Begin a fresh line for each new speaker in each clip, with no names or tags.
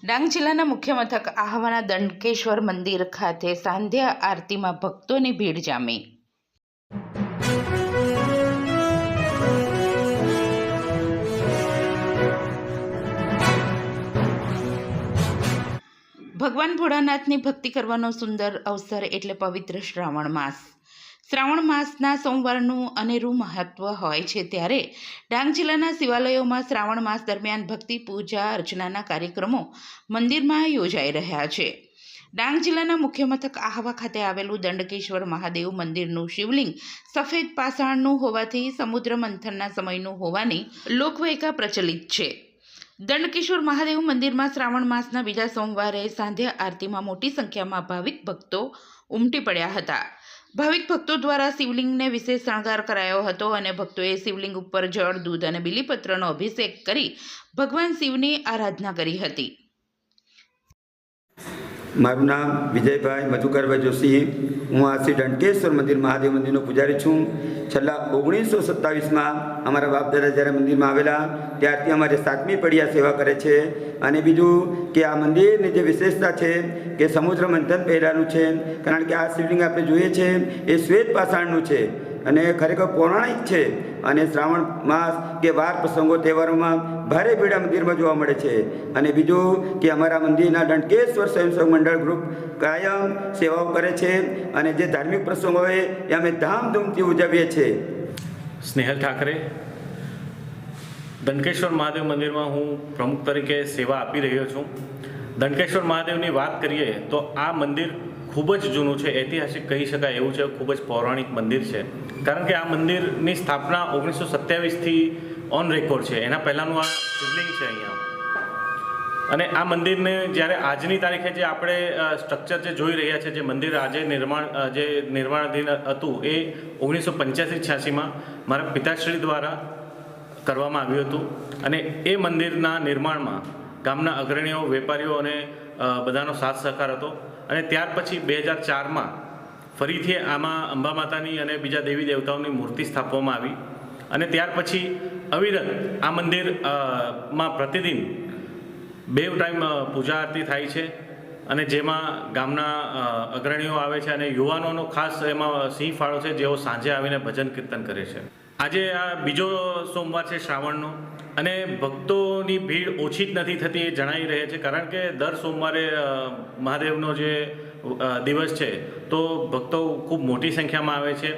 ડાંગ જિલ્લાના મુખ્ય મથક આહવાના દંડકેશ્વર મંદિર ખાતે સાંધ્યા આરતીમાં ભક્તોની ભીડ જામી। ભગવાન ભોળાનાથની ભક્તિ કરવાનો સુંદર અવસર એટલે પવિત્ર શ્રાવણ માસ। શ્રાવણ માસના સોમવારનું અનેરું મહત્વ હોય છે, ત્યારે ડાંગ જિલ્લાના શિવાલયોમાં શ્રાવણ માસ દરમિયાન ભક્તિ પૂજા અર્ચનાના કાર્યક્રમો મંદિરમાં યોજાઈ રહ્યા છે। ડાંગ જિલ્લાના મુખ્ય મથક આહવા ખાતે આવેલું દંડકેશ્વર મહાદેવ મંદિરનું શિવલિંગ સફેદ પાષાણનું હોવાથી સમુદ્ર મંથનના સમયનું હોવાની લોકવાયકા પ્રચલિત છે। દંડકેશ્વર મહાદેવ મંદિરમાં શ્રાવણ માસના બીજા સોમવારે સાંધ્યા આરતીમાં મોટી સંખ્યામાં ભાવિક ભક્તો ઉમટી પડ્યા હતા। ભાવિક ભક્તો દ્વારા શિવલિંગને વિશેષ શણગાર કરાયો હતો અને ભક્તોએ શિવલિંગ ઉપર જળ, દૂધ અને બીલીપત્રનો અભિષેક કરી ભગવાન શિવની આરાધના કરી હતી।
મારું નામ વિજયભાઈ મધુકરભાઈ જોશી। હું આ શ્રી દંડકેશ્વર મંદિર મહાદેવ મંદિરનો પૂજારી છું। છેલ્લા 1927માં અમારા બાપ દાદા જ્યારે મંદિરમાં આવેલા ત્યારથી અમારે 7મી પડિયા સેવા કરે છે। અને બીજું કે આ મંદિરની જે વિશેષતા છે કે સમુદ્ર મંથન પહેલાંનું છે, કારણ કે આ શિવલિંગ આપણે જોઈએ છે એ શ્વેત પાષાણનું છે અને ખરેખર પૌરાણિક છે। અને શ્રાવણ માસ કે વાર પ્રસંગો તહેવારોમાં ભારે ભીડ આ મંદિરમાં જોવા મળે છે। અને બીજું કે અમારા મંદિરના દંડકેશ્વર સ્વયંસેવક મંડળ ગ્રુપ કાયમ સેવાઓ કરે છે અને જે ધાર્મિક પ્રસંગો હોય એ અમે ધામધૂમથી ઉજવીએ છીએ।
સ્નેહલ ઠાકરે, દંડકેશ્વર મહાદેવ મંદિરમાં હું પ્રમુખ તરીકે સેવા આપી રહ્યો છું। દંડકેશ્વર મહાદેવની વાત કરીએ તો આ મંદિર ખૂબ જ જૂનું છે, ઐતિહાસિક કહી શકાય એવું છે, ખૂબ જ પૌરાણિક મંદિર છે। કારણ કે આ મંદિરની સ્થાપના 1927થી ઓન રેકોર્ડ છે, એના પહેલાંનું આ શિવલિંગ છે અહીંયા। અને આ મંદિરને જ્યારે આજની તારીખે જે આપણે સ્ટ્રક્ચર જે જોઈ રહ્યા છે, જે મંદિર આજે નિર્માણાધીન હતું એ 1985-86માં મારા પિતાશ્રી દ્વારા કરવામાં આવ્યું હતું। અને એ મંદિરના નિર્માણમાં ગામના અગ્રણીઓ, વેપારીઓ અને બધાનો સાથ સહકાર હતો। અને ત્યાર પછી 2004માં ફરીથી આમાં અંબા માતાની અને બીજા દેવી દેવતાઓની મૂર્તિ સ્થાપવામાં આવી। અને ત્યાર પછી અવિરત આ મંદિરમાં પ્રતિદિન 2 ટાઈમ પૂજા આરતી થાય છે અને જેમાં ગામના અગ્રણીઓ આવે છે અને યુવાનોનો ખાસ એમાં સિંહ ફાળો છે, જેઓ સાંજે આવીને ભજન કીર્તન કરે છે। આજે આ બીજો સોમવાર છે શ્રાવણનો અને ભક્તોની ભીડ ઓછી જ નથી થતી એ જણાઈ રહે છે, કારણ કે દર સોમવારે મહાદેવનો જે દિવસ છે તો ભક્તો ખૂબ મોટી સંખ્યામાં આવે છે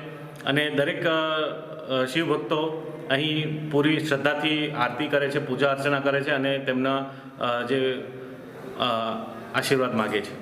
અને દરેક શિવ ભક્તો અહીં પૂરી શ્રદ્ધાથી આરતી કરે છે, પૂજા અર્ચના કરે છે અને તેમના જે આશીર્વાદ માગે છે।